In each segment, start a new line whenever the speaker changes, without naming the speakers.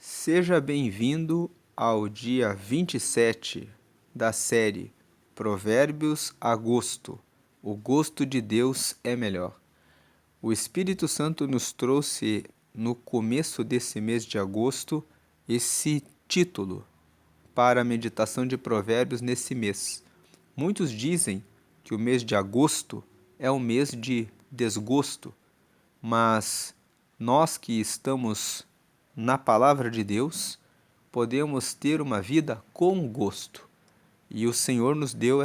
Seja bem-vindo ao dia 27 da série Provérbios Agosto. O gosto de Deus é melhor. O Espírito Santo nos trouxe no começo desse mês de agosto esse título para a meditação de Provérbios nesse mês. Muitos dizem que o mês de agosto é um mês de desgosto, mas nós que estamos na palavra de Deus, podemos ter uma vida com gosto. E o Senhor nos deu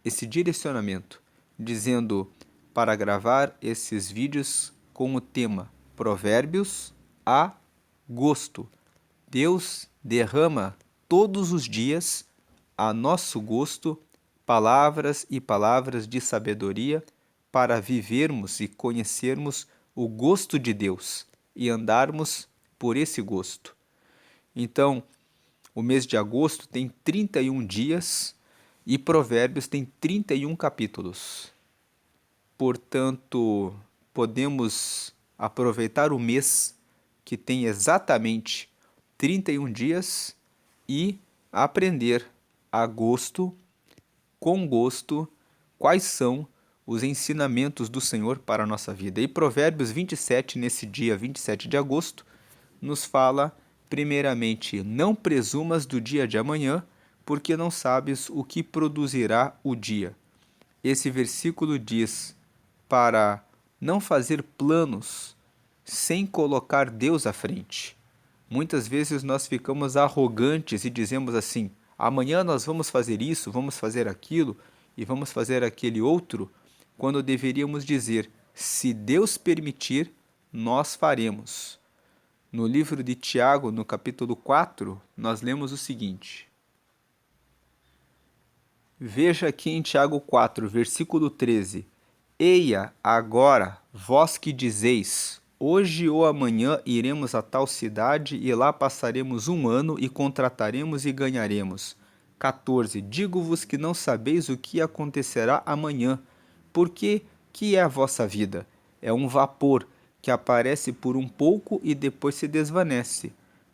esse direcionamento, dizendo para gravar esses vídeos com o tema Provérbios a gosto. Deus derrama todos os dias a nosso gosto palavras e palavras de sabedoria para vivermos e conhecermos o gosto de Deus e andarmos por esse gosto. Então, o mês de agosto tem 31 dias e Provérbios tem 31 capítulos. Portanto, podemos aproveitar o mês que tem exatamente 31 dias e aprender a gosto, com gosto, quais são os ensinamentos do Senhor para a nossa vida. E Provérbios 27, nesse dia 27 de agosto, nos fala, primeiramente, não presumas do dia de amanhã, porque não sabes o que produzirá o dia. Esse versículo diz para não fazer planos sem colocar Deus à frente. Muitas vezes nós ficamos arrogantes e dizemos assim: amanhã nós vamos fazer isso, vamos fazer aquilo e vamos fazer aquele outro, quando deveríamos dizer: se Deus permitir, nós faremos. No livro de Tiago, no capítulo 4, nós lemos o seguinte: veja aqui em Tiago 4, versículo 13: Eia, agora, vós que dizeis, hoje ou amanhã iremos a tal cidade e lá passaremos um ano e contrataremos e ganharemos. 14. Digo-vos que não sabeis o que acontecerá amanhã, porque que é a vossa vida? É um vapor que aparece por um pouco e depois se desvanece.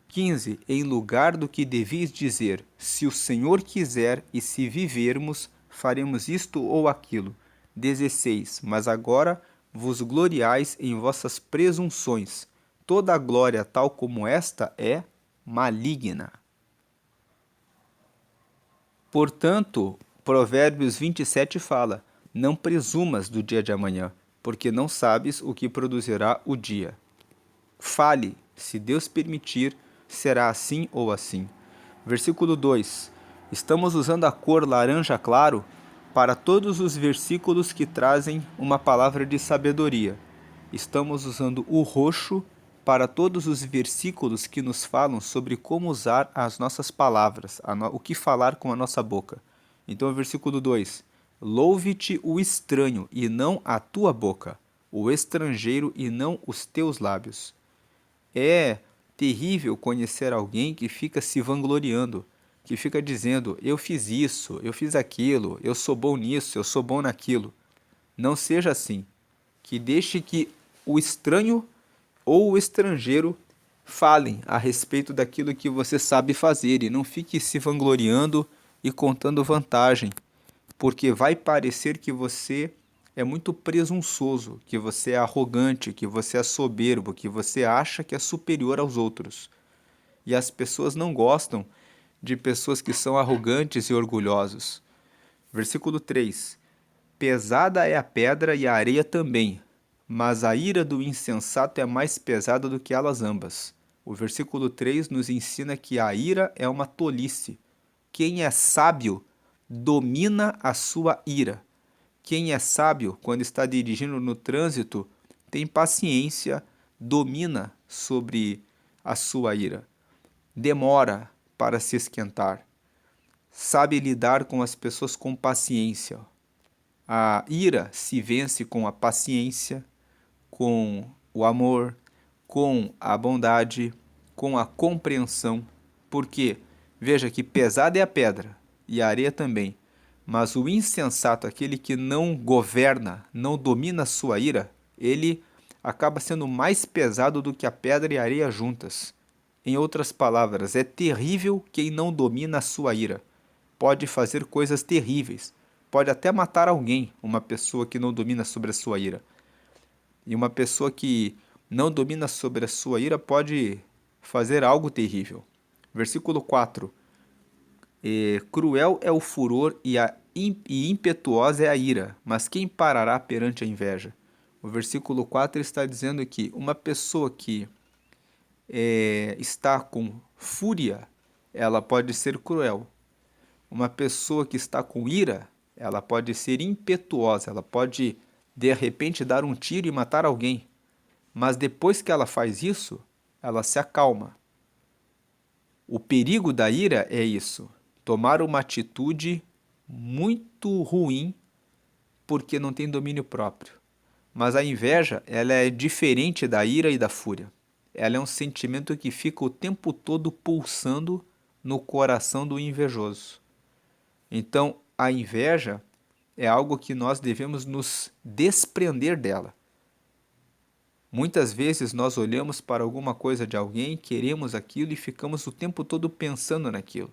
15. Em lugar do que devis dizer, se o Senhor quiser e se vivermos, faremos isto ou aquilo. 16. Mas agora vos gloriais em vossas presunções. Toda a glória tal como esta é maligna. Portanto, Provérbios 27 fala: não presumas do dia de amanhã, porque não sabes o que produzirá o dia. Fale, se Deus permitir, será assim ou assim. Versículo 2. Estamos usando a cor laranja claro para todos os versículos que trazem uma palavra de sabedoria. Estamos usando o roxo para todos os versículos que nos falam sobre como usar as nossas palavras, o que falar com a nossa boca. Então, versículo 2: louve-te o estranho e não a tua boca, o estrangeiro e não os teus lábios. É terrível conhecer alguém que fica se vangloriando, que fica dizendo: eu fiz isso, eu fiz aquilo, eu sou bom nisso, eu sou bom naquilo. Não seja assim. Que deixe que o estranho ou o estrangeiro falem a respeito daquilo que você sabe fazer e não fique se vangloriando e contando vantagem, porque vai parecer que você é muito presunçoso, que você é arrogante, que você é soberbo, que você acha que é superior aos outros. E as pessoas não gostam de pessoas que são arrogantes e orgulhosos. Versículo 3: pesada é a pedra e a areia também, mas a ira do insensato é mais pesada do que elas ambas. O versículo 3 nos ensina que a ira é uma tolice. Quem é sábio domina a sua ira. Quem é sábio, quando está dirigindo no trânsito, tem paciência, domina sobre a sua ira. Demora para se esquentar. Sabe lidar com as pessoas com paciência. A ira se vence com a paciência, com o amor, com a bondade, com a compreensão. Porque, veja que pesada é a pedra e a areia também, mas o insensato, aquele que não governa, não domina a sua ira, ele acaba sendo mais pesado do que a pedra e a areia juntas. Em outras palavras, é terrível quem não domina a sua ira. Pode fazer coisas terríveis. Pode até matar alguém, uma pessoa que não domina sobre a sua ira. E uma pessoa que não domina sobre a sua ira pode fazer algo terrível. Versículo 4. Cruel é o furor e impetuosa é a ira, mas quem parará perante a inveja? O versículo 4 está dizendo que uma pessoa que está com fúria, ela pode ser cruel. Uma pessoa que está com ira, ela pode ser impetuosa, ela pode de repente dar um tiro e matar alguém. Mas depois que ela faz isso, ela se acalma. O perigo da ira é isso, tomar uma atitude muito ruim porque não tem domínio próprio. Mas a inveja, ela é diferente da ira e da fúria. Ela é um sentimento que fica o tempo todo pulsando no coração do invejoso. Então, a inveja é algo que nós devemos nos desprender dela. Muitas vezes nós olhamos para alguma coisa de alguém, queremos aquilo e ficamos o tempo todo pensando naquilo.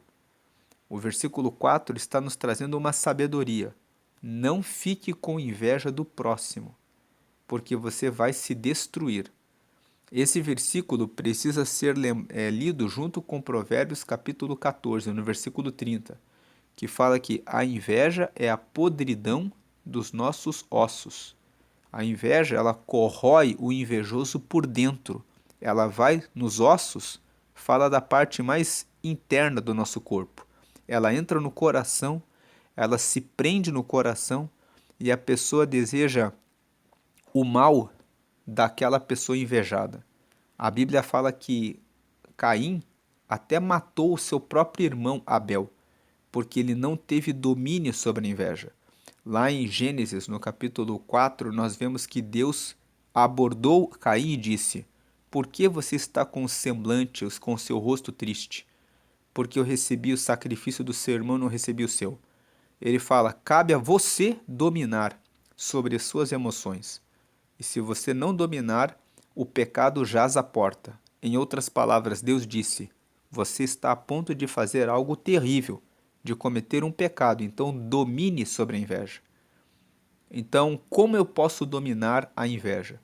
O versículo 4 está nos trazendo uma sabedoria. Não fique com inveja do próximo, porque você vai se destruir. Esse versículo precisa ser lido junto com Provérbios capítulo 14, no versículo 30, que fala que a inveja é a podridão dos nossos ossos. A inveja, ela corrói o invejoso por dentro. Ela vai nos ossos, fala da parte mais interna do nosso corpo. Ela entra no coração, ela se prende no coração e a pessoa deseja o mal daquela pessoa invejada. A Bíblia fala que Caim até matou o seu próprio irmão Abel, porque ele não teve domínio sobre a inveja. Lá em Gênesis, no capítulo 4, nós vemos que Deus abordou Caim e disse: por que você está com o semblante, com o seu rosto triste? Porque eu recebi o sacrifício do seu irmão, não recebi o seu. Ele fala: cabe a você dominar sobre as suas emoções. E se você não dominar, o pecado jaz à porta. Em outras palavras, Deus disse: você está a ponto de fazer algo terrível, de cometer um pecado, então domine sobre a inveja. Então, como eu posso dominar a inveja?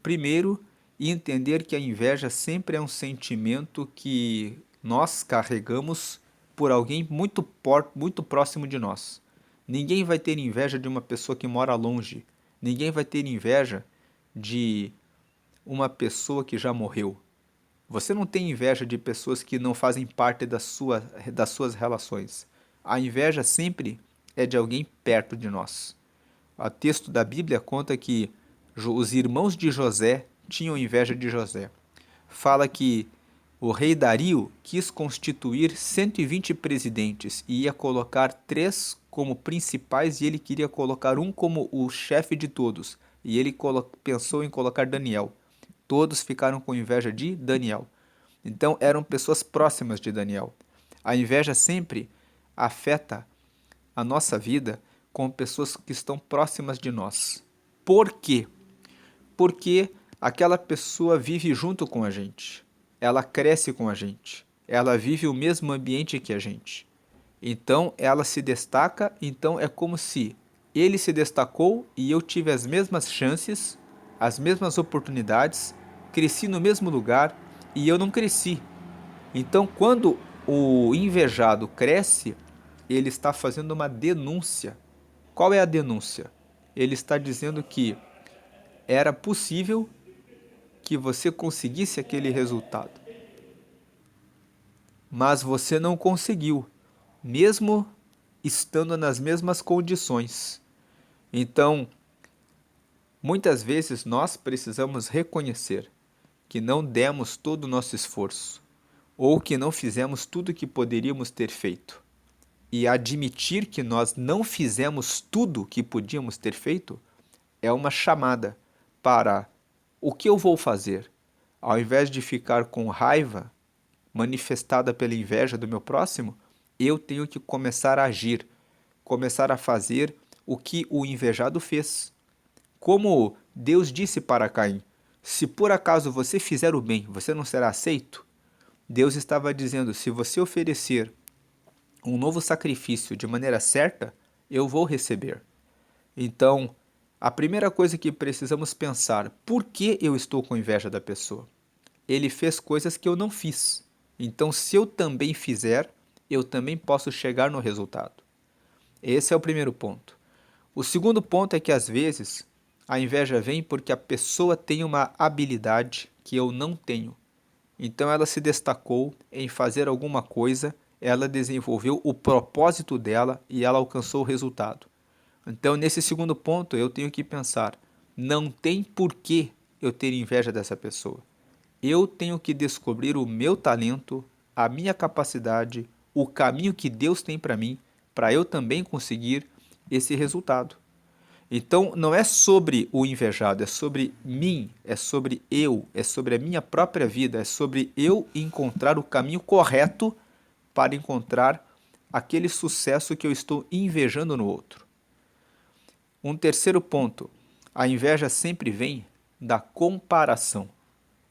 Primeiro, entender que a inveja sempre é um sentimento que nós carregamos por alguém muito próximo de nós. Ninguém vai ter inveja de uma pessoa que mora longe. Ninguém vai ter inveja de uma pessoa que já morreu. Você não tem inveja de pessoas que não fazem parte das suas relações. A inveja sempre é de alguém perto de nós. O texto da Bíblia conta que os irmãos de José tinham inveja de José. Fala que o rei Dario quis constituir 120 presidentes e ia colocar 3 como principais e ele queria colocar um como o chefe de todos. E ele pensou em colocar Daniel. Todos ficaram com inveja de Daniel. Então eram pessoas próximas de Daniel. A inveja sempre afeta a nossa vida com pessoas que estão próximas de nós. Por quê? Porque aquela pessoa vive junto com a gente. Ela cresce com a gente. Ela vive o mesmo ambiente que a gente. Então ela se destaca, então é como se ele se destacou e eu tive as mesmas chances, as mesmas oportunidades, cresci no mesmo lugar e eu não cresci. Então quando o invejado cresce, ele está fazendo uma denúncia. Qual é a denúncia? Ele está dizendo que era possível que você conseguisse aquele resultado, mas você não conseguiu, mesmo estando nas mesmas condições. Então, muitas vezes nós precisamos reconhecer que não demos todo o nosso esforço, ou que não fizemos tudo o que poderíamos ter feito. E admitir que nós não fizemos tudo o que podíamos ter feito é uma chamada para o que eu vou fazer. Ao invés de ficar com raiva manifestada pela inveja do meu próximo, eu tenho que começar a agir, começar a fazer o que o invejado fez. Como Deus disse para Caim: se por acaso você fizer o bem, você não será aceito? Deus estava dizendo: se você oferecer um novo sacrifício de maneira certa, eu vou receber. Então, a primeira coisa que precisamos pensar: por que eu estou com inveja da pessoa? Ele fez coisas que eu não fiz. Então, se eu também fizer, eu também posso chegar no resultado. Esse é o primeiro ponto. O segundo ponto é que, às vezes, a inveja vem porque a pessoa tem uma habilidade que eu não tenho. Então, ela se destacou em fazer alguma coisa, ela desenvolveu o propósito dela e ela alcançou o resultado. Então, nesse segundo ponto, eu tenho que pensar: não tem por que eu ter inveja dessa pessoa. Eu tenho que descobrir o meu talento, a minha capacidade, o caminho que Deus tem para mim, para eu também conseguir esse resultado. Então, não é sobre o invejado, é sobre mim, é sobre eu, é sobre a minha própria vida, é sobre eu encontrar o caminho correto para encontrar aquele sucesso que eu estou invejando no outro. Um terceiro ponto: a inveja sempre vem da comparação.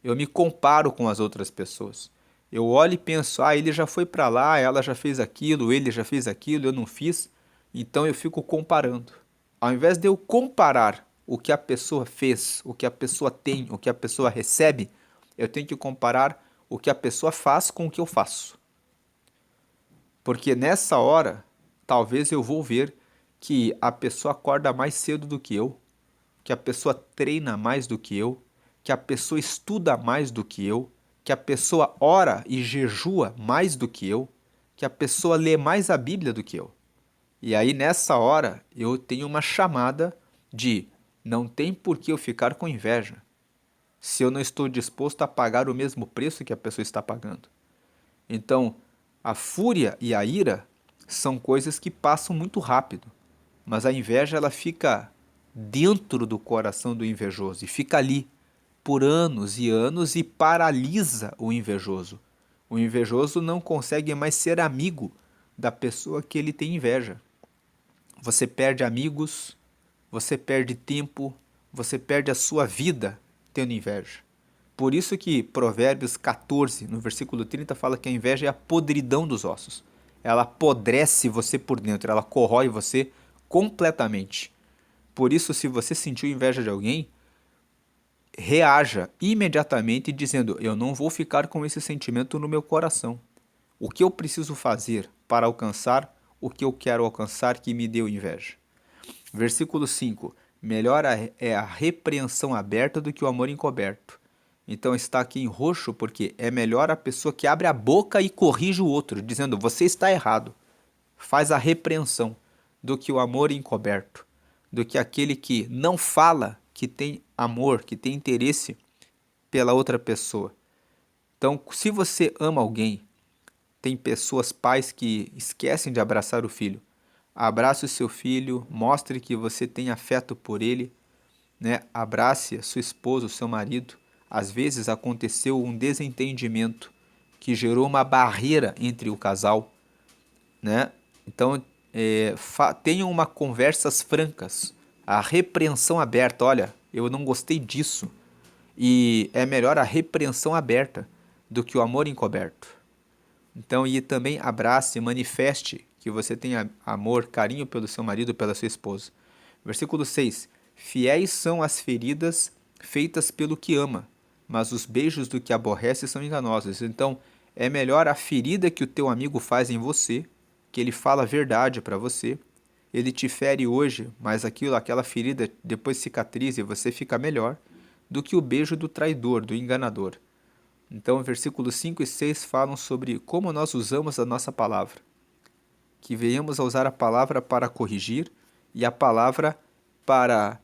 Eu me comparo com as outras pessoas. Eu olho e penso: ah, ele já foi para lá, ela já fez aquilo, ele já fez aquilo, eu não fiz. Então eu fico comparando. Ao invés de eu comparar o que a pessoa fez, o que a pessoa tem, o que a pessoa recebe, eu tenho que comparar o que a pessoa faz com o que eu faço. Porque nessa hora, talvez eu vou ver que a pessoa acorda mais cedo do que eu, que a pessoa treina mais do que eu, que a pessoa estuda mais do que eu, que a pessoa ora e jejua mais do que eu, que a pessoa lê mais a Bíblia do que eu. E aí nessa hora eu tenho uma chamada de: não tem por que eu ficar com inveja, se eu não estou disposto a pagar o mesmo preço que a pessoa está pagando. Então, a fúria e a ira são coisas que passam muito rápido, mas a inveja ela fica dentro do coração do invejoso e fica ali por anos e anos e paralisa o invejoso. O invejoso não consegue mais ser amigo da pessoa que ele tem inveja. Você perde amigos, você perde tempo, você perde a sua vida tendo inveja. Por isso que Provérbios 14, no versículo 30, fala que a inveja é a podridão dos ossos. Ela apodrece você por dentro, ela corrói você completamente. Por isso, se você sentiu inveja de alguém, reaja imediatamente dizendo: eu não vou ficar com esse sentimento no meu coração. O que eu preciso fazer para alcançar o que eu quero alcançar que me deu inveja? Versículo 5. Melhor é a repreensão aberta do que o amor encoberto. Então está aqui em roxo porque é melhor a pessoa que abre a boca e corrige o outro, dizendo: você está errado. Faz a repreensão, do que o amor encoberto, do que aquele que não fala, que tem amor, que tem interesse pela outra pessoa. Então, se você ama alguém, tem pessoas, pais que esquecem de abraçar o filho. Abrace o seu filho, mostre que você tem afeto por ele, né? Abrace a sua esposa, o seu marido. Às vezes aconteceu um desentendimento que gerou uma barreira entre o casal, né? Então, tenham uma conversas francas, a repreensão aberta. Olha, eu não gostei disso. E é melhor a repreensão aberta do que o amor encoberto. Então, e também abrace, manifeste que você tem amor, carinho pelo seu marido, pela sua esposa. Versículo 6. Fiéis são as feridas feitas pelo que ama, mas os beijos do que aborrece são enganosos. Então, é melhor a ferida que o teu amigo faz em você, que ele fala a verdade para você, ele te fere hoje, mas aquela ferida depois cicatriza e você fica melhor, do que o beijo do traidor, do enganador. Então, versículos 5 e 6 falam sobre como nós usamos a nossa palavra. Que venhamos a usar a palavra para corrigir e a palavra para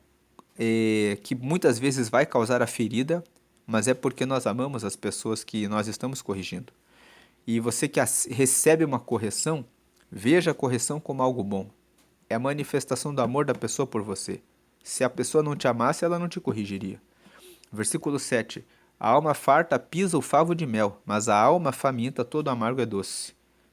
que muitas vezes vai causar a ferida, mas é porque nós amamos as pessoas que nós estamos corrigindo. E você que recebe uma correção, veja a correção como algo bom. É a manifestação do amor da pessoa por você. Se a pessoa não te amasse, ela não te corrigiria. Versículo 7. A alma farta pisa o favo de mel, mas a alma faminta todo amargo é doce.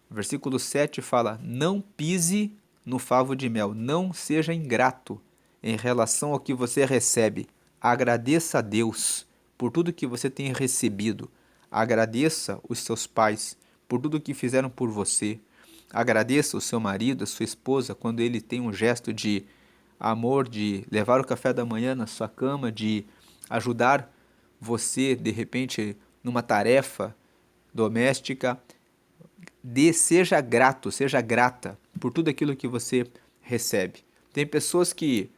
Versículo 7 fala: não pise no favo de mel, não seja ingrato em relação ao que você recebe. Agradeça a Deus por tudo que você tem recebido. Agradeça os seus pais por tudo que fizeram por você. Agradeça o seu marido, a sua esposa, quando ele tem um gesto de amor, de levar o café da manhã na sua cama, de ajudar você, de repente, numa tarefa doméstica. Seja grato, seja grata por tudo aquilo que você recebe. Tem pessoas que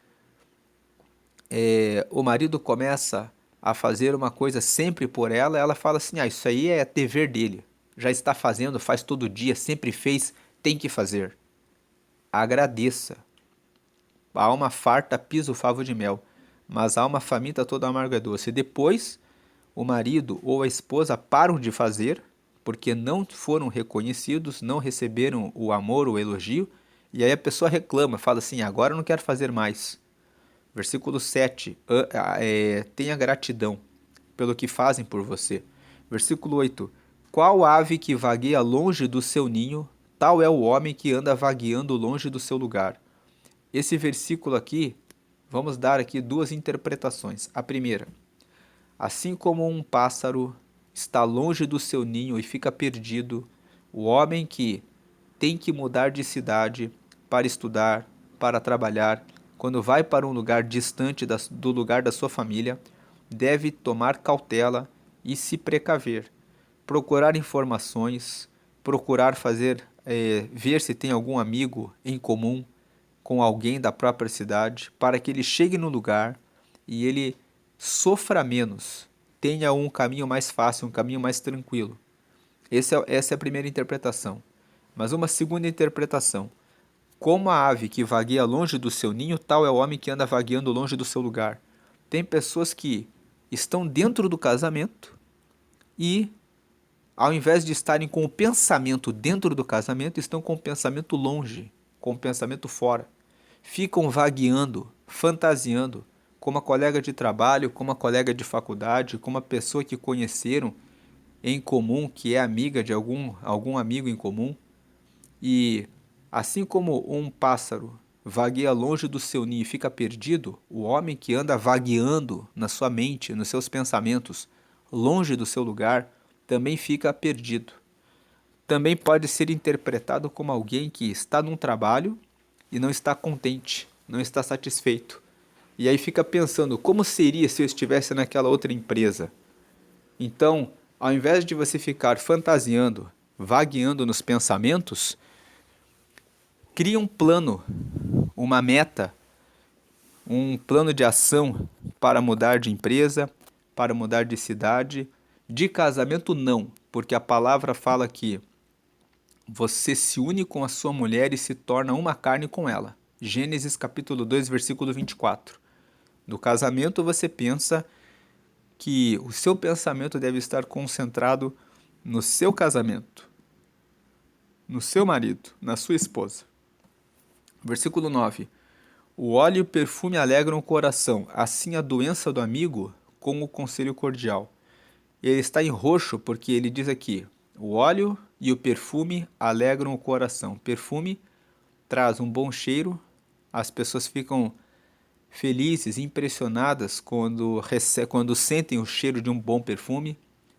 o marido começa a fazer uma coisa sempre por ela, ela fala assim, isso aí é dever dele. Já está fazendo, faz todo dia, sempre fez, tem que fazer. Agradeça. A alma farta pisa o favo de mel, mas a alma faminta toda amarga é doce. Depois, o marido ou a esposa param de fazer, porque não foram reconhecidos, não receberam o amor, o elogio, e aí a pessoa reclama, fala assim, agora eu não quero fazer mais. Versículo 7, tenha gratidão pelo que fazem por você. Versículo 8, qual ave que vagueia longe do seu ninho, tal é o homem que anda vagueando longe do seu lugar. Esse versículo aqui, vamos dar aqui duas interpretações. A primeira, assim como um pássaro está longe do seu ninho e fica perdido, o homem que tem que mudar de cidade para estudar, para trabalhar, quando vai para um lugar distante do lugar da sua família, deve tomar cautela e se precaver, procurar informações, procurar ver se tem algum amigo em comum com alguém da própria cidade, para que ele chegue no lugar e ele sofra menos, tenha um caminho mais fácil, um caminho mais tranquilo. Essa é a primeira interpretação. Mas uma segunda interpretação, como a ave que vagueia longe do seu ninho, tal é o homem que anda vagueando longe do seu lugar. Tem pessoas que estão dentro do casamento e, ao invés de estarem com o pensamento dentro do casamento, estão com o pensamento longe, com o pensamento fora. Ficam vagueando, fantasiando, com uma colega de trabalho, com uma colega de faculdade, com uma pessoa que conheceram em comum, que é amiga de algum amigo em comum. E assim como um pássaro vagueia longe do seu ninho e fica perdido, o homem que anda vagueando na sua mente, nos seus pensamentos, longe do seu lugar, também fica perdido. Também pode ser interpretado como alguém que está num trabalho e não está contente, não está satisfeito. E aí fica pensando, como seria se eu estivesse naquela outra empresa? Então, ao invés de você ficar fantasiando, vagueando nos pensamentos, crie um plano, uma meta, um plano de ação para mudar de empresa, para mudar de cidade. De casamento não, porque a palavra fala que você se une com a sua mulher e se torna uma carne com ela. Gênesis capítulo 2, versículo 24. No casamento você pensa que o seu pensamento deve estar concentrado no seu casamento, no seu marido, na sua esposa. Versículo 9. O óleo e o perfume alegram o coração, assim a doença do amigo como o conselho cordial. Ele está em roxo porque ele diz aqui, o óleo e o perfume alegram o coração. Perfume traz um bom cheiro, as pessoas ficam felizes, impressionadas quando sentem o cheiro de um bom perfume,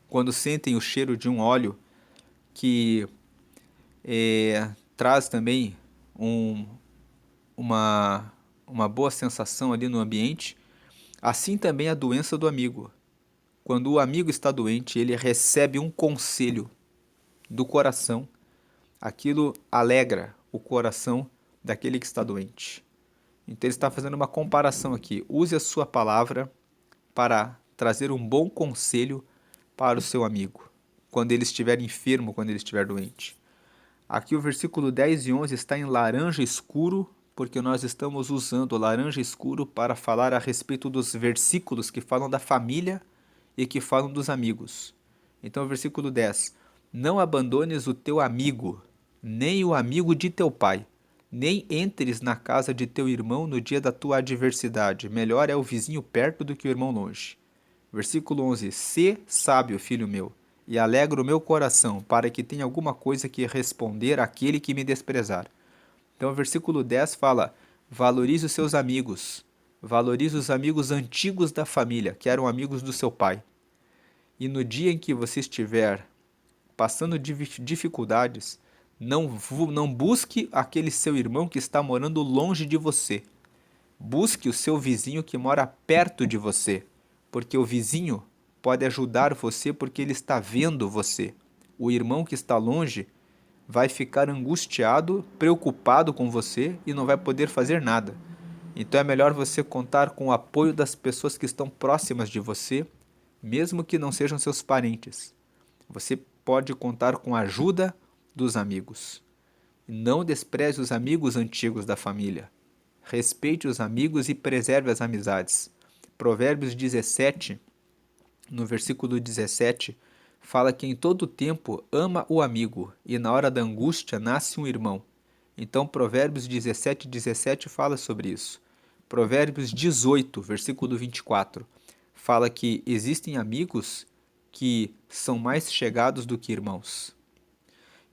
quando sentem o cheiro de um óleo que traz também uma boa sensação ali no ambiente. Assim também a doença do amigo. Quando o amigo está doente, ele recebe um conselho do coração. Aquilo alegra o coração daquele que está doente. Então ele está fazendo uma comparação aqui. Use a sua palavra para trazer um bom conselho para o seu amigo, quando ele estiver enfermo, quando ele estiver doente. Aqui o versículo 10 e 11 está em laranja escuro, porque nós estamos usando o laranja escuro para falar a respeito dos versículos que falam da família e que falam dos amigos. Então, versículo 10. Não abandones o teu amigo, nem o amigo de teu pai, nem entres na casa de teu irmão no dia da tua adversidade. Melhor é o vizinho perto do que o irmão longe. Versículo 11. Sê sábio, filho meu, e alegra o meu coração, para que tenha alguma coisa que responder àquele que me desprezar. Então, o versículo 10 fala, valorize os seus amigos, valorize os amigos antigos da família, que eram amigos do seu pai. e no dia em que você estiver passando dificuldades, não busque aquele seu irmão que está morando longe de você. Busque o seu vizinho que mora perto de você, porque o vizinho pode ajudar você porque ele está vendo você. O irmão que está longe vai ficar angustiado, preocupado com você e não vai poder fazer nada. Então é melhor você contar com o apoio das pessoas que estão próximas de você, mesmo que não sejam seus parentes. Você pode contar com a ajuda dos amigos. Não despreze os amigos antigos da família. Respeite os amigos e preserve as amizades. Provérbios 17, no versículo 17, fala que em todo tempo ama o amigo e na hora da angústia nasce um irmão. Então Provérbios 17 fala sobre isso. Provérbios 18, versículo 24, fala que existem amigos que são mais chegados do que irmãos.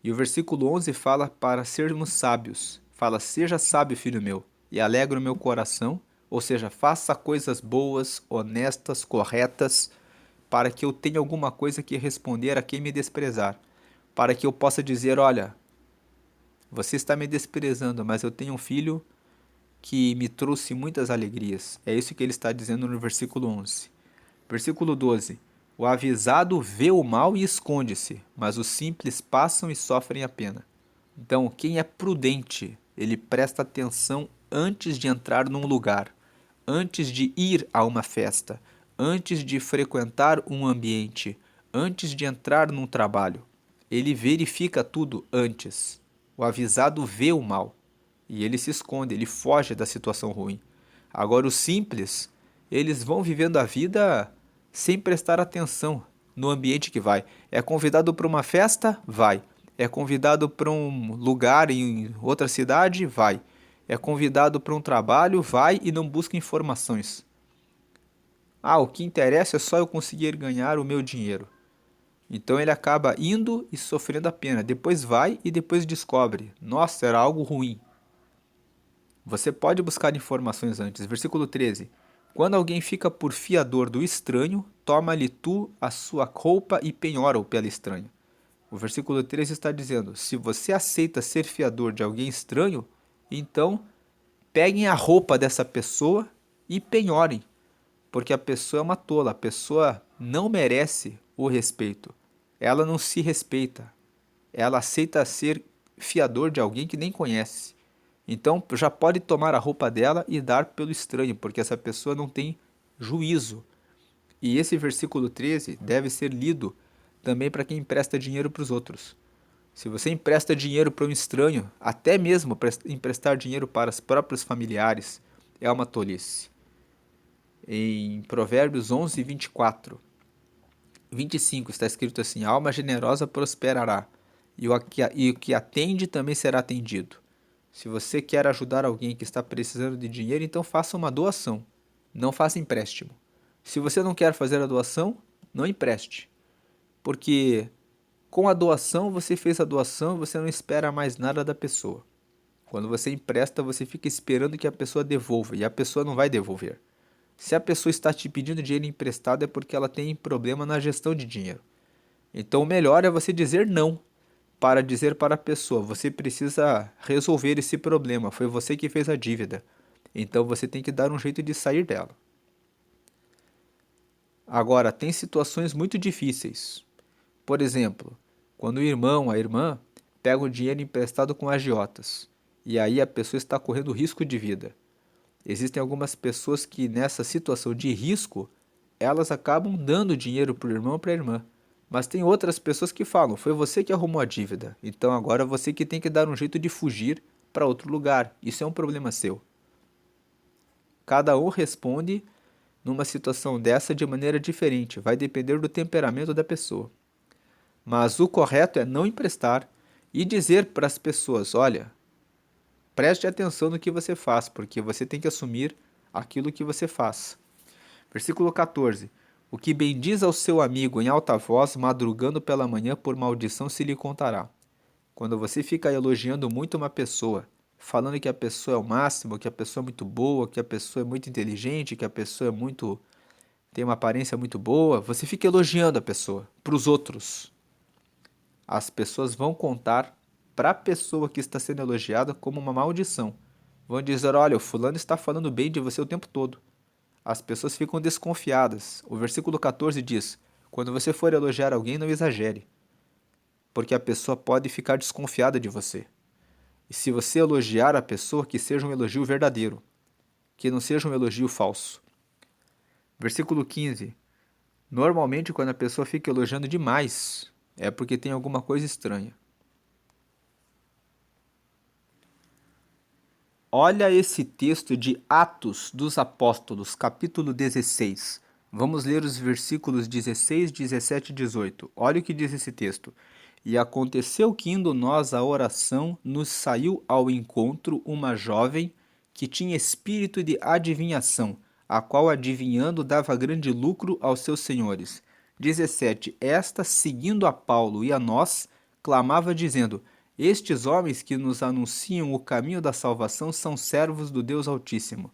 E o versículo 11 fala para sermos sábios. Fala, seja sábio, filho meu, e alegra o meu coração, ou seja, faça coisas boas, honestas, corretas, para que eu tenha alguma coisa que responder a quem me desprezar. Para que eu possa dizer, olha, você está me desprezando, mas eu tenho um filho que me trouxe muitas alegrias. É isso que ele está dizendo no versículo 11. Versículo 12. O avisado vê o mal e esconde-se, mas os simples passam e sofrem a pena. Então, quem é prudente, ele presta atenção antes de entrar num lugar, antes de ir a uma festa, antes de frequentar um ambiente, antes de entrar num trabalho. Ele verifica tudo antes. O avisado vê o mal e ele se esconde, ele foge da situação ruim. Agora, os simples, eles vão vivendo a vida sem prestar atenção no ambiente que vai. É convidado para uma festa? Vai. É convidado para um lugar em outra cidade? Vai. É convidado para um trabalho? Vai e não busca informações. Ah, o que interessa é só eu conseguir ganhar o meu dinheiro. Então ele acaba indo e sofrendo a pena. Depois vai e depois descobre. Nossa, era algo ruim. Você pode buscar informações antes. Versículo 13. Quando alguém fica por fiador do estranho, toma-lhe tu a sua roupa e penhora-o pela estranha. O versículo 13 está dizendo, se você aceita ser fiador de alguém estranho, então peguem a roupa dessa pessoa e penhorem, porque a pessoa é uma tola, a pessoa não merece o respeito. Ela não se respeita. Ela aceita ser fiador de alguém que nem conhece. Então já pode tomar a roupa dela e dar pelo estranho, porque essa pessoa não tem juízo. E esse versículo 13 deve ser lido também para quem empresta dinheiro para os outros. Se você empresta dinheiro para um estranho, até mesmo emprestar dinheiro para os próprios familiares, é uma tolice. Em Provérbios 11, 25 está escrito assim, a alma generosa prosperará, e o que atende também será atendido. Se você quer ajudar alguém que está precisando de dinheiro, então faça uma doação, não faça empréstimo. Se você não quer fazer a doação, não empreste, porque com a doação você fez a doação, você não espera mais nada da pessoa. Quando você empresta, você fica esperando que a pessoa devolva, e a pessoa não vai devolver. Se a pessoa está te pedindo dinheiro emprestado é porque ela tem problema na gestão de dinheiro. Então o melhor é você dizer não, para dizer para a pessoa, você precisa resolver esse problema, foi você que fez a dívida. Então você tem que dar um jeito de sair dela. Agora, tem situações muito difíceis. Por exemplo, quando o irmão, a irmã, pega o dinheiro emprestado com agiotas, e aí a pessoa está correndo risco de vida. Existem algumas pessoas que nessa situação de risco, elas acabam dando dinheiro para o irmão ou para a irmã. Mas tem outras pessoas que falam, foi você que arrumou a dívida, então agora você que tem que dar um jeito de fugir para outro lugar. Isso é um problema seu. Cada um responde numa situação dessa de maneira diferente, vai depender do temperamento da pessoa. Mas o correto é não emprestar e dizer para as pessoas, olha, preste atenção no que você faz, porque você tem que assumir aquilo que você faz. Versículo 14. O que bendiz ao seu amigo em alta voz, madrugando pela manhã, por maldição se lhe contará. Quando você fica elogiando muito uma pessoa, falando que a pessoa é o máximo, que a pessoa é muito boa, que a pessoa é muito inteligente, que a pessoa é muito tem uma aparência muito boa, você fica elogiando a pessoa para os outros. As pessoas vão contar para a pessoa que está sendo elogiada como uma maldição. Vão dizer: olha, o fulano está falando bem de você o tempo todo. As pessoas ficam desconfiadas. O versículo 14 diz: quando você for elogiar alguém, não exagere, porque a pessoa pode ficar desconfiada de você. E se você elogiar a pessoa, que seja um elogio verdadeiro, que não seja um elogio falso. Versículo 15. Normalmente, quando a pessoa fica elogiando demais, é porque tem alguma coisa estranha. Olha esse texto de Atos dos Apóstolos, capítulo 16. Vamos ler os versículos 16, 17 e 18. Olha o que diz esse texto. E aconteceu que, indo nós à oração, nos saiu ao encontro uma jovem que tinha espírito de adivinhação, a qual, adivinhando, dava grande lucro aos seus senhores. 17. Esta, seguindo a Paulo e a nós, clamava, dizendo: estes homens que nos anunciam o caminho da salvação são servos do Deus Altíssimo.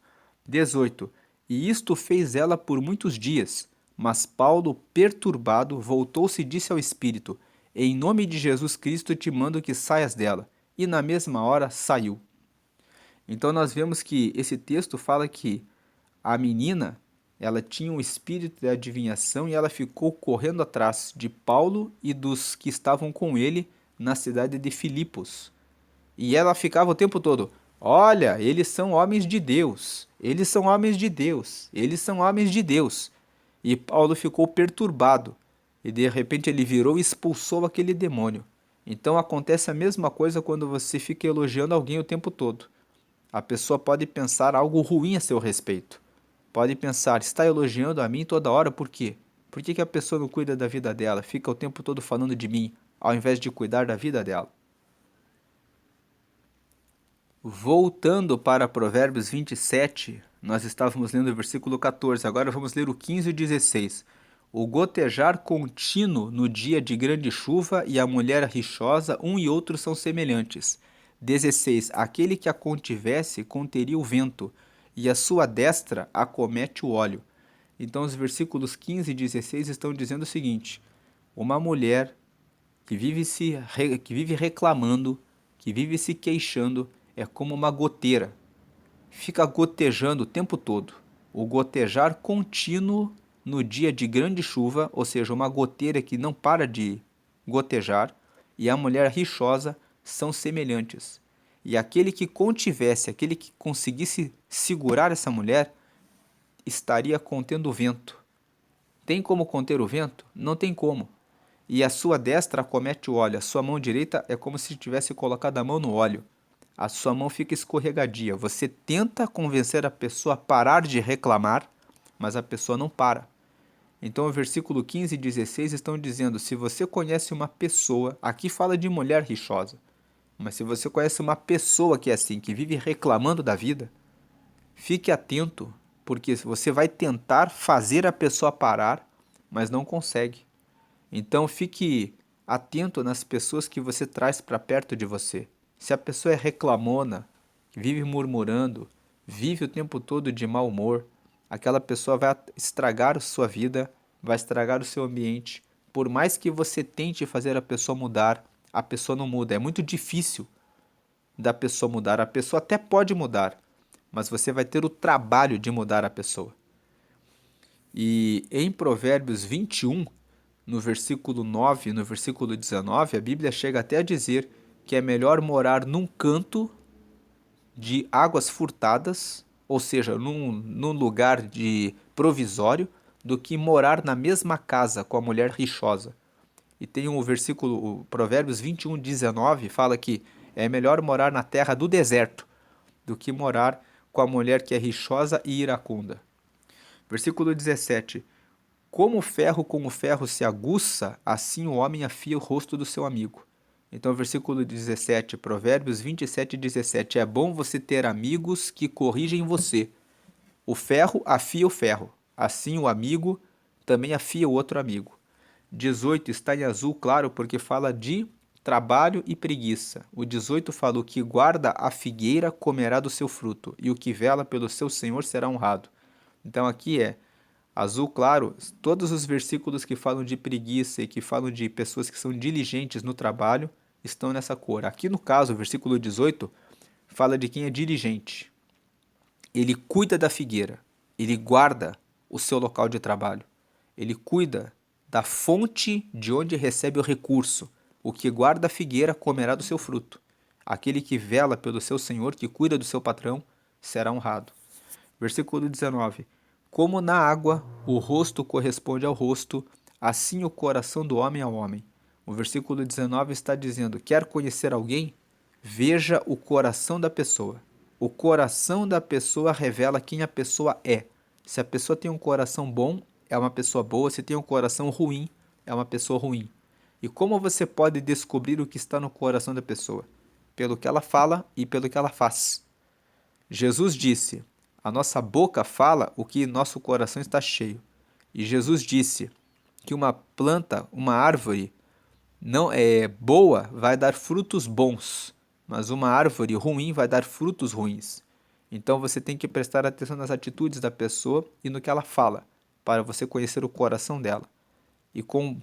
18. E isto fez ela por muitos dias. Mas Paulo, perturbado, voltou-se e disse ao Espírito: em nome de Jesus Cristo te mando que saias dela. E na mesma hora saiu. Então nós vemos que esse texto fala que a menina, ela tinha um espírito de adivinhação e ela ficou correndo atrás de Paulo e dos que estavam com ele na cidade de Filipos. E ela ficava o tempo todo: olha, eles são homens de Deus, eles são homens de Deus, eles são homens de Deus. E Paulo ficou perturbado e de repente ele virou e expulsou aquele demônio. Então acontece a mesma coisa quando você fica elogiando alguém o tempo todo. A pessoa pode pensar algo ruim a seu respeito. Pode pensar: está elogiando a mim toda hora, por quê? Por que a pessoa não cuida da vida dela? Fica o tempo todo falando de mim, ao invés de cuidar da vida dela. Voltando para Provérbios 27, nós estávamos lendo o versículo 14, agora vamos ler o 15 e 16. O gotejar contínuo no dia de grande chuva e a mulher rixosa, um e outro são semelhantes. 16. Aquele que a contivesse conteria o vento, e a sua destra acomete o óleo. Então os versículos 15 e 16 estão dizendo o seguinte: uma mulher que vive reclamando, que vive se queixando, é como uma goteira. Fica gotejando o tempo todo. O gotejar contínuo no dia de grande chuva, ou seja, uma goteira que não para de gotejar, e a mulher rixosa são semelhantes. E aquele que contivesse, aquele que conseguisse segurar essa mulher, estaria contendo o vento. Tem como conter o vento? Não tem como. E a sua destra acomete o óleo, a sua mão direita é como se tivesse colocado a mão no óleo. A sua mão fica escorregadia. Você tenta convencer a pessoa a parar de reclamar, mas a pessoa não para. Então o versículo 15 e 16 estão dizendo: se você conhece uma pessoa, aqui fala de mulher rixosa, mas se você conhece uma pessoa que é assim, que vive reclamando da vida, fique atento, porque você vai tentar fazer a pessoa parar, mas não consegue. Então fique atento nas pessoas que você traz para perto de você. Se a pessoa é reclamona, vive murmurando, vive o tempo todo de mau humor, aquela pessoa vai estragar a sua vida, vai estragar o seu ambiente. Por mais que você tente fazer a pessoa mudar, a pessoa não muda. É muito difícil da pessoa mudar. A pessoa até pode mudar, mas você vai ter o trabalho de mudar a pessoa. E em Provérbios 21, no versículo 9 e no versículo 19, a Bíblia chega até a dizer que é melhor morar num canto de águas furtadas, ou seja, num lugar de provisório, do que morar na mesma casa com a mulher rixosa. E tem um versículo, o Provérbios 21, 19, fala que é melhor morar na terra do deserto do que morar com a mulher que é rixosa e iracunda. Versículo 17. Como o ferro com o ferro se aguça, assim o homem afia o rosto do seu amigo. Então, versículo 17, Provérbios 27, 17. É bom você ter amigos que corrigem você. O ferro afia o ferro. Assim o amigo também afia o outro amigo. 18 está em azul claro porque fala de trabalho e preguiça. O 18 fala: o que guarda a figueira comerá do seu fruto, e o que vela pelo seu senhor será honrado. Então aqui é: Azul claro, todos os versículos que falam de preguiça e que falam de pessoas que são diligentes no trabalho estão nessa cor. Aqui no caso, o versículo 18 fala de quem é diligente. Ele cuida da figueira, ele guarda o seu local de trabalho, ele cuida da fonte de onde recebe o recurso. O que guarda a figueira comerá do seu fruto. Aquele que vela pelo seu senhor, que cuida do seu patrão, será honrado. Versículo 19. Como na água o rosto corresponde ao rosto, assim o coração do homem ao homem. O versículo 19 está dizendo: quer conhecer alguém? Veja o coração da pessoa. O coração da pessoa revela quem a pessoa é. Se a pessoa tem um coração bom, é uma pessoa boa. Se tem um coração ruim, é uma pessoa ruim. E como você pode descobrir o que está no coração da pessoa? Pelo que ela fala e pelo que ela faz. Jesus disse: a nossa boca fala o que nosso coração está cheio. E Jesus disse que uma planta, uma árvore, não é boa, vai dar frutos bons, mas uma árvore ruim vai dar frutos ruins. Então você tem que prestar atenção nas atitudes da pessoa e no que ela fala, para você conhecer o coração dela. E com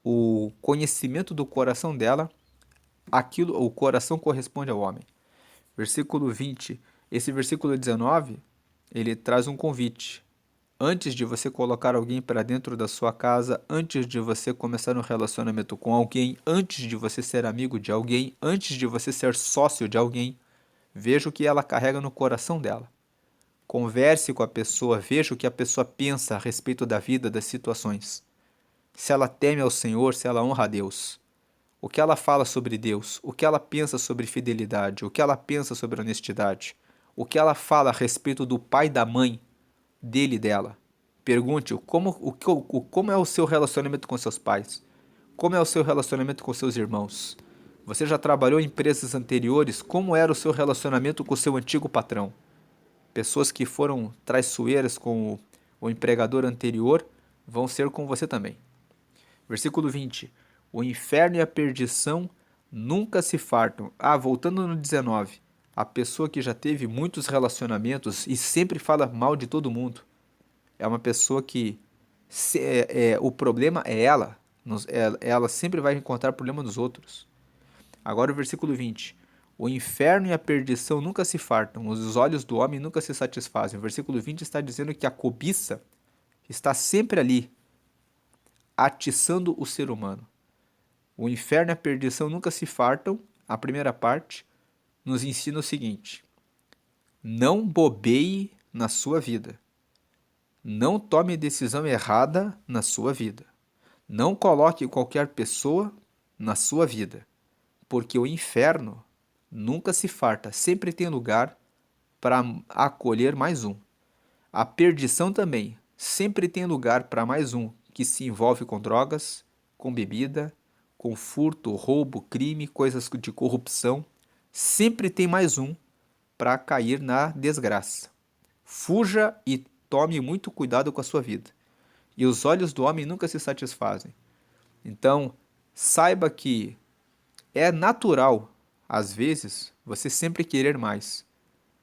o conhecimento do coração dela, o coração corresponde ao homem. Versículo 20. Esse versículo 19, ele traz um convite. Antes de você colocar alguém para dentro da sua casa, antes de você começar um relacionamento com alguém, antes de você ser amigo de alguém, antes de você ser sócio de alguém, veja o que ela carrega no coração dela. Converse com a pessoa, veja o que a pessoa pensa a respeito da vida, das situações. Se ela teme ao Senhor, se ela honra a Deus. O que ela fala sobre Deus, o que ela pensa sobre fidelidade, o que ela pensa sobre honestidade, o que ela fala a respeito do pai e da mãe dele e dela. Pergunte-o como é o seu relacionamento com seus pais, como é o seu relacionamento com seus irmãos. Você já trabalhou em empresas anteriores, como era o seu relacionamento com o seu antigo patrão? Pessoas que foram traiçoeiras com o empregador anterior vão ser com você também. Versículo 20. O inferno e a perdição nunca se fartam. Voltando no 19. A pessoa que já teve muitos relacionamentos e sempre fala mal de todo mundo. É uma pessoa que o problema é ela. Ela sempre vai encontrar problema nos outros. Agora o versículo 20. O inferno e a perdição nunca se fartam. Os olhos do homem nunca se satisfazem. O versículo 20 está dizendo que a cobiça está sempre ali, atiçando o ser humano. O inferno e a perdição nunca se fartam. A primeira parte nos ensina o seguinte: não bobeie na sua vida. Não tome decisão errada na sua vida. Não coloque qualquer pessoa na sua vida, porque o inferno nunca se farta, sempre tem lugar para acolher mais um. A perdição também sempre tem lugar para mais um que se envolve com drogas, com bebida, com furto, roubo, crime, coisas de corrupção. Sempre tem mais um para cair na desgraça. Fuja e tome muito cuidado com a sua vida. E os olhos do homem nunca se satisfazem. Então, saiba que é natural, às vezes, você sempre querer mais.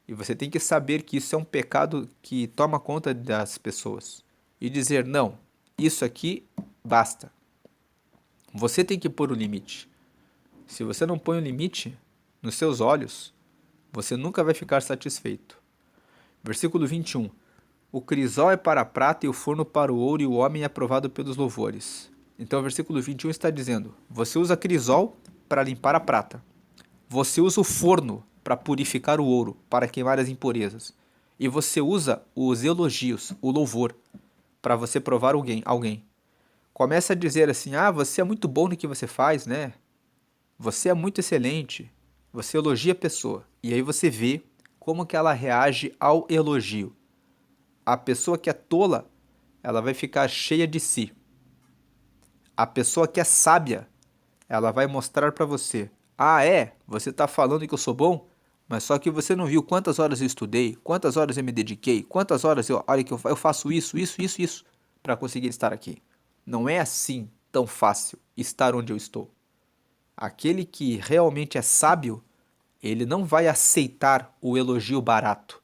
E você tem que saber que isso é um pecado que toma conta das pessoas. E dizer, não, isso aqui basta. Você tem que pôr o limite. Se você não põe o limite nos seus olhos, você nunca vai ficar satisfeito. Versículo 21. O crisol é para a prata e o forno para o ouro, e o homem é aprovado pelos louvores. Então o versículo 21 está dizendo: você usa crisol para limpar a prata. Você usa o forno para purificar o ouro, para queimar as impurezas. E você usa os elogios, o louvor, para você provar alguém. Começa a dizer assim: você é muito bom no que você faz, né? Você é muito excelente. Você elogia a pessoa. E aí você vê como que ela reage ao elogio. A pessoa que é tola, ela vai ficar cheia de si. A pessoa que é sábia, ela vai mostrar para você: você está falando que eu sou bom? Mas só que você não viu quantas horas eu estudei, quantas horas eu me dediquei, quantas horas olha que eu faço isso para conseguir estar aqui. Não é assim tão fácil estar onde eu estou. Aquele que realmente é sábio, ele não vai aceitar o elogio barato.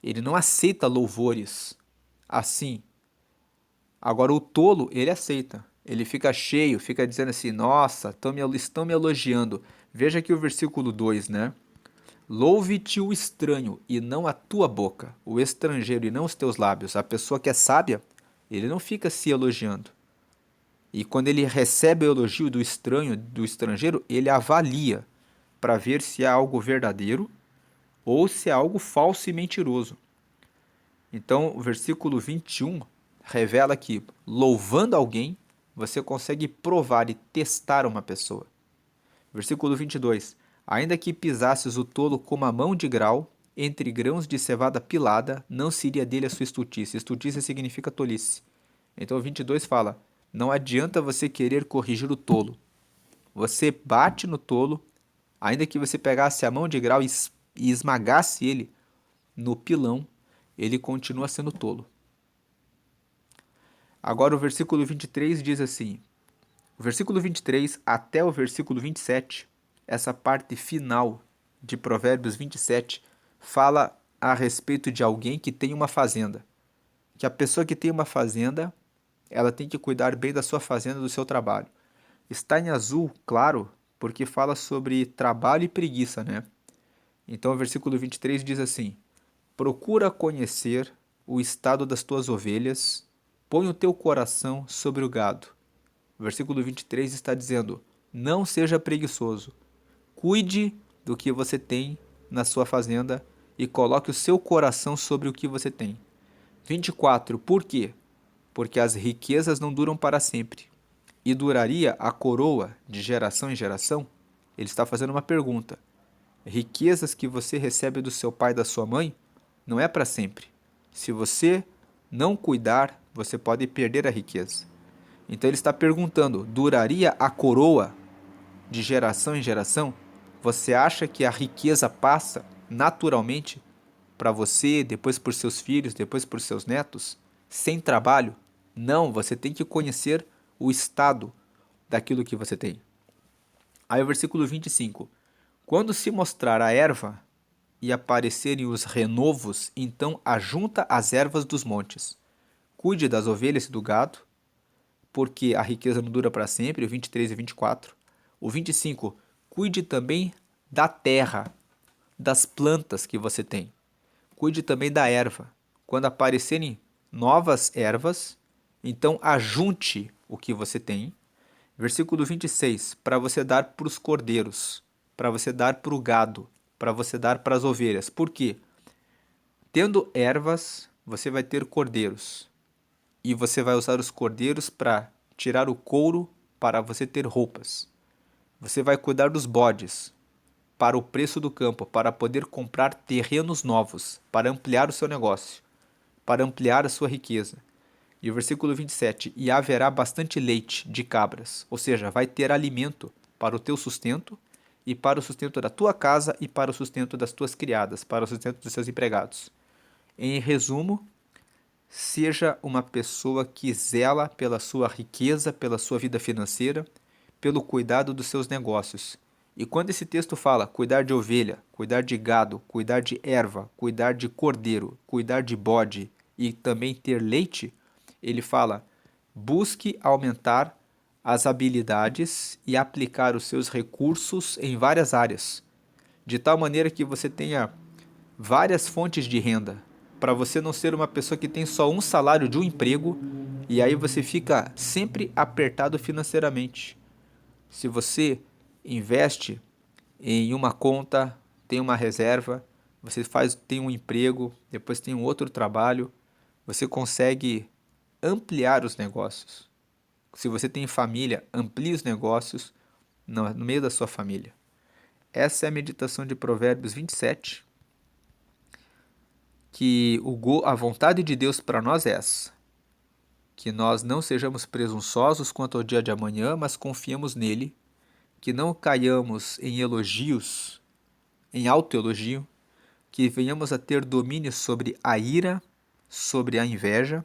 Ele não aceita louvores assim. Agora o tolo, ele aceita. Ele fica cheio, fica dizendo assim, nossa, estão me elogiando. Veja aqui o versículo 2, né? Louve-te o estranho e não a tua boca, o estrangeiro e não os teus lábios. A pessoa que é sábia, ele não fica se elogiando. E quando ele recebe o elogio do estranho, do estrangeiro, ele avalia para ver se é algo verdadeiro ou se é algo falso e mentiroso. Então, o versículo 21 revela que, louvando alguém, você consegue provar e testar uma pessoa. Versículo 22. Ainda que pisasses o tolo como a mão de grau, entre grãos de cevada pilada, não seria dele a sua estultice. Estultice significa tolice. Então o 22 fala, não adianta você querer corrigir o tolo. Você bate no tolo, ainda que você pegasse a mão de grau e esmagasse ele no pilão, ele continua sendo tolo. Agora o versículo 23 diz assim, o versículo 23 até o versículo 27, essa parte final de Provérbios 27, fala a respeito de alguém que tem uma fazenda. Que a pessoa que tem uma fazenda, ela tem que cuidar bem da sua fazenda, do seu trabalho. Está em azul, claro, porque fala sobre trabalho e preguiça, né? Então o versículo 23 diz assim, procura conhecer o estado das tuas ovelhas, põe o teu coração sobre o gado. O versículo 23 está dizendo, não seja preguiçoso, cuide do que você tem na sua fazenda e coloque o seu coração sobre o que você tem. 24, por quê? Porque as riquezas não duram para sempre. E duraria a coroa de geração em geração? Ele está fazendo uma pergunta. Riquezas que você recebe do seu pai e da sua mãe não é para sempre. Se você não cuidar, você pode perder a riqueza. Então ele está perguntando: duraria a coroa de geração em geração? Você acha que a riqueza passa naturalmente para você, depois por seus filhos, depois por seus netos, sem trabalho? Não, você tem que conhecer o estado daquilo que você tem. Aí o versículo 25. Quando se mostrar a erva e aparecerem os renovos, então ajunta as ervas dos montes. Cuide das ovelhas e do gado, porque a riqueza não dura para sempre, o 23 e 24. O 25, cuide também da terra, das plantas que você tem. Cuide também da erva. Quando aparecerem novas ervas, então ajunte o que você tem. Versículo 26, para você dar para os cordeiros, para você dar para o gado, para você dar para as ovelhas. Por quê? Tendo ervas, você vai ter cordeiros. E você vai usar os cordeiros para tirar o couro para você ter roupas. Você vai cuidar dos bodes para o preço do campo, para poder comprar terrenos novos, para ampliar o seu negócio, para ampliar a sua riqueza. E o versículo 27, e haverá bastante leite de cabras, ou seja, vai ter alimento para o teu sustento e para o sustento da tua casa e para o sustento das tuas criadas, para o sustento dos seus empregados. Em resumo, seja uma pessoa que zela pela sua riqueza, pela sua vida financeira, pelo cuidado dos seus negócios. E quando esse texto fala cuidar de ovelha, cuidar de gado, cuidar de erva, cuidar de cordeiro, cuidar de bode e também ter leite, ele fala busque aumentar as habilidades e aplicar os seus recursos em várias áreas, de tal maneira que você tenha várias fontes de renda, para você não ser uma pessoa que tem só um salário de um emprego e aí você fica sempre apertado financeiramente. Se você investe em uma conta, tem uma reserva, você tem um emprego, depois tem um outro trabalho, você consegue ampliar os negócios. Se você tem família, amplie os negócios no meio da sua família. Essa é a meditação de Provérbios 27, que a vontade de Deus para nós é essa, que nós não sejamos presunçosos quanto ao dia de amanhã, mas confiemos nele, que não caiamos em elogios, em autoelogio, que venhamos a ter domínio sobre a ira, sobre a inveja,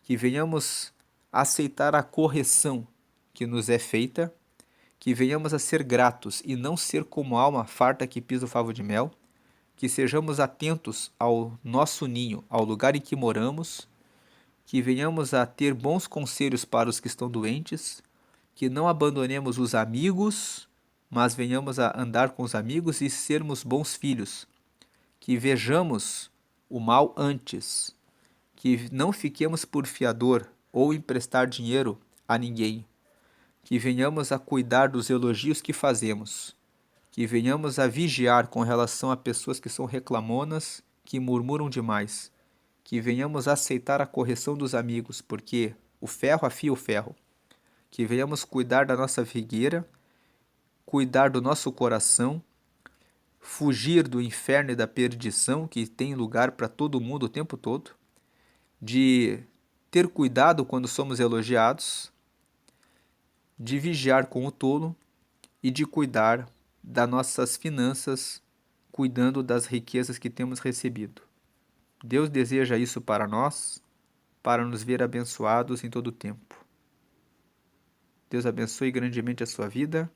que venhamos a aceitar a correção que nos é feita, que venhamos a ser gratos e não ser como alma farta que pisa o favo de mel, que sejamos atentos ao nosso ninho, ao lugar em que moramos, que venhamos a ter bons conselhos para os que estão doentes, que não abandonemos os amigos, mas venhamos a andar com os amigos e sermos bons filhos, que vejamos o mal antes, que não fiquemos por fiador ou emprestar dinheiro a ninguém, que venhamos a cuidar dos elogios que fazemos, que venhamos a vigiar com relação a pessoas que são reclamonas, que murmuram demais, que venhamos a aceitar a correção dos amigos, porque o ferro afia o ferro, que venhamos cuidar da nossa figueira, cuidar do nosso coração, fugir do inferno e da perdição que tem lugar para todo mundo o tempo todo, de ter cuidado quando somos elogiados, de vigiar com o tolo e de cuidar das nossas finanças, cuidando das riquezas que temos recebido. Deus deseja isso para nós, para nos ver abençoados em todo o tempo. Deus abençoe grandemente a sua vida.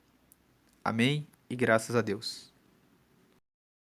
Amém e graças a Deus.